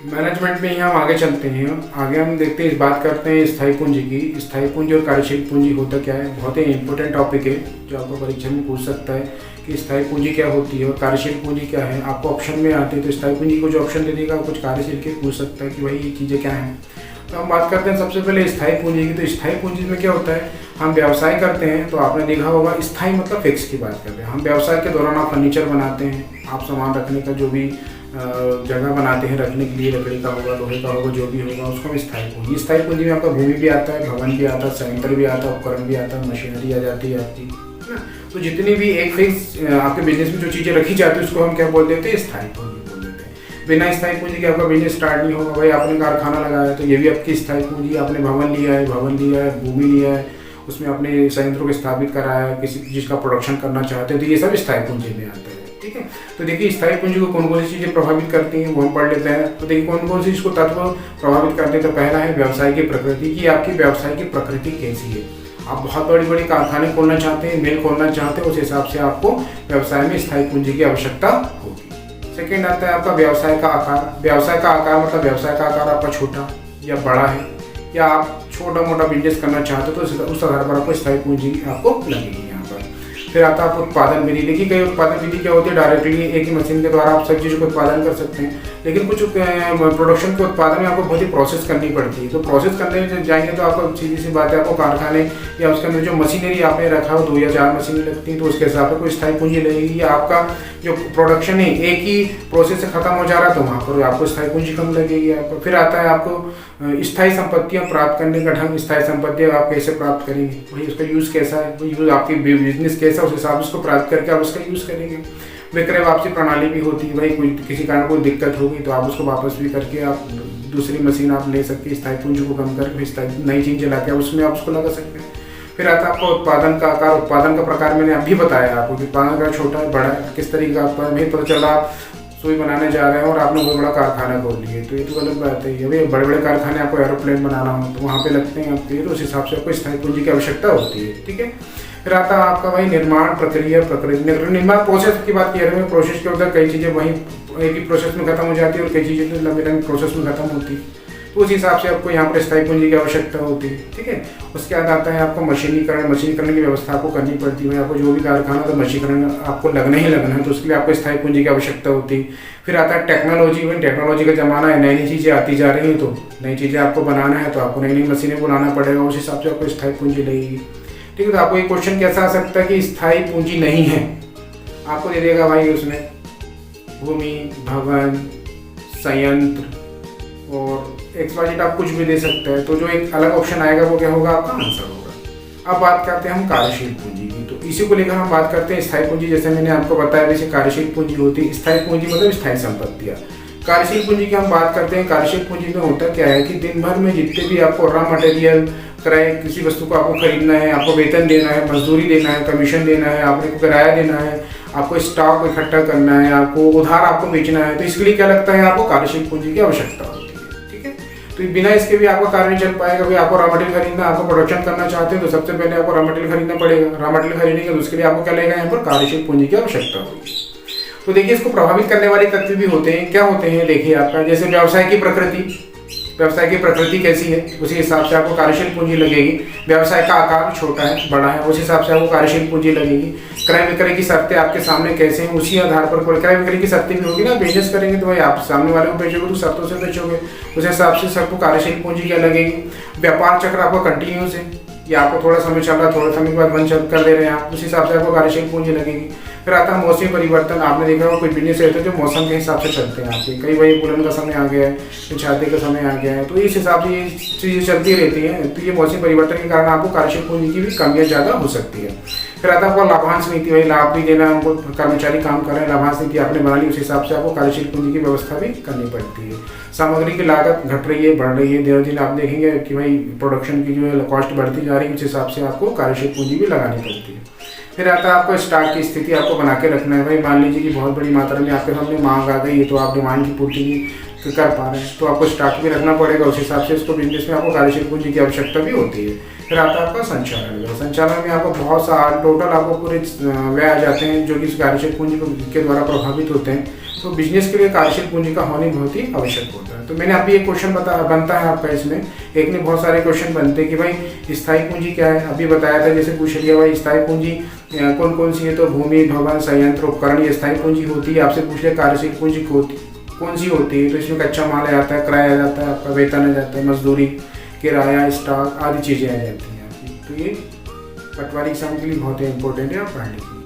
Management में ही हम आगे चलते हैं। आगे हम देखते हैं, इस बात करते हैं स्थायी पूंजी की। स्थायी पूंजी और कार्यशील पूंजी होता क्या है, बहुत ही इंपॉर्टेंट टॉपिक है जो आपको परीक्षा में पूछ सकता है कि स्थायी पूंजी क्या होती है और कार्यशील पूंजी क्या है। आपको ऑप्शन में आते हैं तो स्थायी पूंजी को जो ऑप्शन दे देगा कुछ कार्यशील के पूछ सकता है कि भाई ये चीज़ें क्या हैं। तो हम बात करते हैं सबसे पहले स्थायी पूंजी की। तो स्थायी पूंजी में क्या होता है, हम व्यवसाय करते हैं तो आपने देखा होगा स्थायी मतलब फिक्स की बात करते हैं। हम व्यवसाय के दौरान आप फर्नीचर बनाते हैं, आप सामान रखने का जो भी जगह बनाते हैं रखने के लिए, लकड़ी का होगा, लोहे का होगा, जो भी होगा उसको हम स्थायी पूंजी। स्थायी पूंजी में आपका भूमि भी आता है, भवन भी आता है, संयंत्र भी आता है, उपकरण भी आता है, मशीनरी आ जाती है आपकी, है ना। तो जितनी भी एक फिक्स आपके बिजनेस में जो चीज़ें रखी जाती है उसको हम क्या बोल देते हैं, स्थायी पूंजी बोल देते हैं। बिना स्थायी पूंजी के आपका बिजनेस स्टार्ट नहीं होगा। भाई आपने कारखाना लगाया है तो ये भी आपकी स्थायी पूंजी। आपने भवन लिया है, भूमि लिया है, उसमें आपने संयंत्रों को स्थापित कराया है, किसी चीज़ का प्रोडक्शन करना चाहते हैं तो ये सब स्थायी पूंजी में आता है। ठीक है, तो देखिए स्थायी पूंजी को कौन कौन सी चीज़ें प्रभावित करती हैं वो हम पढ़ लेते हैं। तो देखिए कौन कौन सी इसको तत्व प्रभावित करते हैं। तो पहला है व्यवसाय की प्रकृति, की आपकी व्यवसाय की प्रकृति कैसी है। आप बहुत बड़ी बड़ी कारखाने खोलना चाहते हैं, मिल खोलना चाहते हैं, उस हिसाब से आपको व्यवसाय में स्थायी पूंजी की आवश्यकता होगी। सेकेंड आता है आपका व्यवसाय का आकार। व्यवसाय का आकार मतलब व्यवसाय का आकार आपका छोटा या बड़ा है, या आप छोटा मोटा बिजनेस करना चाहते हो तो उस आधार पर आपको स्थायी पूंजी आपको लगेगी यहाँ पर। फिर आता है उत्पादन विधि। देखिए कई उत्पादन विधि क्या होती है, डायरेक्टली एक ही मशीन के द्वारा आप सब चीज़ों को उत्पादन कर सकते हैं, लेकिन कुछ प्रोडक्शन के उत्पादन में आपको बहुत ही प्रोसेस करनी पड़ती है। तो प्रोसेस करने जाएंगे तो आपको सीधी सी बात है, आपको कारखाने या उसके अंदर जो मशीनरी आपने रखा हो 2 या 4 मशीनें लगती हैं तो उसके हिसाब से कोई स्थायी पूंजी लगेगी। या आपका जो प्रोडक्शन है एक ही प्रोसेस से खत्म हो जा रहा है तो वहाँ पर आपको स्थायी पूंजी कम लगेगी आपको। फिर आता है आपको स्थायी संपत्तियाँ प्राप्त करने का ढंग। स्थायी संपत्तियाँ आप कैसे प्राप्त करेंगे, वही उसका यूज़ कैसा है, वो यूज़ आपकी बिजनेस कैसा है, उस हिसाब से उसको प्राप्त करके आप उसका यूज़ करेंगे। विक्रय वापसी प्रणाली भी होती है। भाई कोई किसी कारण कोई दिक्कत होगी तो आप उसको वापस भी करके आप दूसरी मशीन आप ले सकते हैं, स्थायी पूंजी को कम करके स्थायी नई चीज़ ला के उसमें आप उसको लगा सकते हैं। फिर आता है आपका उत्पादन का आकार। उत्पादन का प्रकार मैंने अभी बताया आपको कि उत्पादन का छोटा है, बड़ा है, किस तरीके का उत्पादन। नहीं पता चला आप सुई बनाने जा रहे हैं और आपने बहुत बड़ा कारखाना खोल लिया, तो ये तो गलत बात है। ये भी बड़े बड़े कारखाने आपको एरोप्लेन बनाना हो तो वहाँ पे लगते हैं आपके, तो उस हिसाब से आपको स्थायी पूंजी की आवश्यकता होती है। ठीक है, फिर आता है आपका भाई निर्माण प्रक्रिया। निर्माण प्रोसेस की बात की है, प्रोसेस के अंदर कई चीज़ें वहीं एक ही प्रोसेस में खत्म हो जाती है और कई चीज़ें तो लंबे लंबे प्रोसेस में खत्म होती है, तो उस हिसाब से आपको यहाँ पर स्थायी पूंजी की आवश्यकता होती है। ठीक है, उसके बाद आता है आपको मशीनीकरण। मशीनीकरण की व्यवस्था आपको करनी पड़ती है। आपको जो भी कारखाना तो मशीनीकरण आपको लगना ही लगना है, तो उसके लिए आपको स्थायी पूंजी की आवश्यकता होती है। फिर आता है टेक्नोलॉजी। में टेक्नोलॉजी का ज़माना है, नई नई चीज़ें आती जा रही हैं, तो नई चीज़ें आपको बनाना है तो आपको नई नई मशीनें बुलाना पड़ेगा, उस हिसाब से आपको स्थायी पूंजी लगेगी। ठीक है, तो आपको एक क्वेश्चन कैसा आ सकता है कि स्थायी पूंजी नहीं है, आपको दे देगा भाई उसमें भूमि, भवन, संयंत्र और XYZ आप कुछ भी दे सकते हैं। तो जो एक अलग ऑप्शन आएगा वो क्या होगा, आपका आंसर होगा। अब बात करते हैं हम कार्यशील पूंजी की। तो इसी को लेकर हम बात करते हैं स्थायी पूंजी। जैसे मैंने आपको बताया वैसे कार्यशील पूंजी होती है। स्थायी पूंजी मतलब स्थायी संपत्तियाँ। कार्यशील पूंजी की हम बात करते हैं। कार्यशील पूंजी में होता क्या है कि दिन भर में जितने भी आपको रॉ मटेरियल क्रय, किसी वस्तु को आपको खरीदना है, आपको वेतन देना है, मजदूरी देना है, कमीशन देना है, आपको किराया देना है, आपको स्टॉक इकट्ठा करना है, आपको उधार आपको बेचना है, तो इसके लिए क्या लगता है, आपको कार्यशील पूंजी की आवश्यकता होती है। ठीक है, तो बिना इसके भी आपका कार्य नहीं चल पाएगा। भाई आपको रॉ मटेरियल खरीदना, आपको प्रोडक्शन करना चाहते हैं तो सबसे पहले आपको रॉ मटेरियल खरीदना पड़ेगा। रॉ मटेरियल खरीदेंगे तो उसके लिए आपको क्या लगेगा, यहाँ पर कार्यशील पूंजी की आवश्यकता होगी। तो देखिए इसको प्रभावित करने वाले तत्व भी होते हैं। क्या होते हैं देखिए आपका, जैसे व्यवसाय की प्रकृति। व्यवसाय की प्रकृति कैसी है उसी हिसाब से आपको कार्यशील पूंजी लगेगी। व्यवसाय का आकार छोटा है, बड़ा है, उस हिसाब से आपको कार्यशील पूंजी लगेगी। क्रय विक्रय की शर्तें आपके सामने कैसे हैं उसी आधार पर क्रय विक्रय की शर्तें भी होगी ना। बिजनेस करेंगे तो भाई आप सामने वाले को बेचोगे तो शर्तों से बेचोगे, उस हिसाब से सबको कार्यशील पूंजी क्या लगेगी। व्यापार चक्र आपको कंटिन्यूस है या आपको थोड़ा समय चल रहा है, थोड़ा समय के बाद बंद कर दे रहे हैं आप, उस हिसाब से आपको कार्यशील पूंजी लगेगी। फिर आता है मौसमी परिवर्तन। आपने देखा होगा कोई बिजनेस रहते हैं जो मौसम के हिसाब से चलते हैं आपके, कई भाई बुलन का समय आ गया है, छाते का समय आ गया है, तो इस हिसाब से ये चीज़ें चलती रहती हैं। तो ये मौसमी परिवर्तन के कारण आपको कार्यशील पूंजी की भी कमियाँ ज़्यादा हो सकती है। फिर आता है आपको लाभांश नीति। भाई लाभ भी देना, हमको कर्मचारी काम कर रहे हैं, लाभांश नीति आपने बना ली, उस हिसाब से आपको कार्यशील पूंजी की व्यवस्था भी करनी पड़ती है। सामग्री की लागत घट रही है, बढ़ रही है, दिन दिन आप देखेंगे कि भाई प्रोडक्शन की जो है कॉस्ट बढ़ती जा रही है, उस हिसाब से आपको कार्यशील पूंजी भी लगानी पड़ती है। फिर आता है आपको स्टॉक की स्थिति आपको बना के रखना है। भाई मान लीजिए कि बहुत बड़ी मात्रा में आपके सामने मांग आ गई है तो आप डिमांड की पूर्ति नहीं कर पा रहे हैं, तो आपको स्टॉक भी रखना पड़ेगा, उस हिसाब से इसको बिजनेस में आपको कार्यशील पूंजी की आवश्यकता भी होती है। फिर आता है आपका संचालन। संचालन में आपको बहुत सा टोटल आपको पूरे व्यय आ जाते हैं जो कि इस कार्यशील पूंजी के द्वारा प्रभावित होते हैं। तो बिजनेस के लिए कार्यशील पूंजी का होनी बहुत ही आवश्यक होता है। तो मैंने अभी एक क्वेश्चन बनता है आपका इसमें, एक ने बहुत सारे क्वेश्चन बनते हैं कि भाई स्थायी पूंजी क्या है। अभी बताया था, जैसे पूछ लिया भाई स्थायी पूंजी कौन कौन सी है, तो भूमि, भवन, संयंत्र, उपकरण ये स्थायी पूंजी होती है। आपसे पूछ लिया कार्यशील पूंजी कौन सी होती है, तो इसमें कच्चा माल आ जाता है, किराया आ जाता है, आपका वेतन आ जाता है, मजदूरी, किराया, स्टॉक आदि चीज़ें आ जाती हैं आपकी। तो ये पटवारी एग्जाम के लिए बहुत ही इंपॉर्टेंट है, आप पढ़ लीजिए।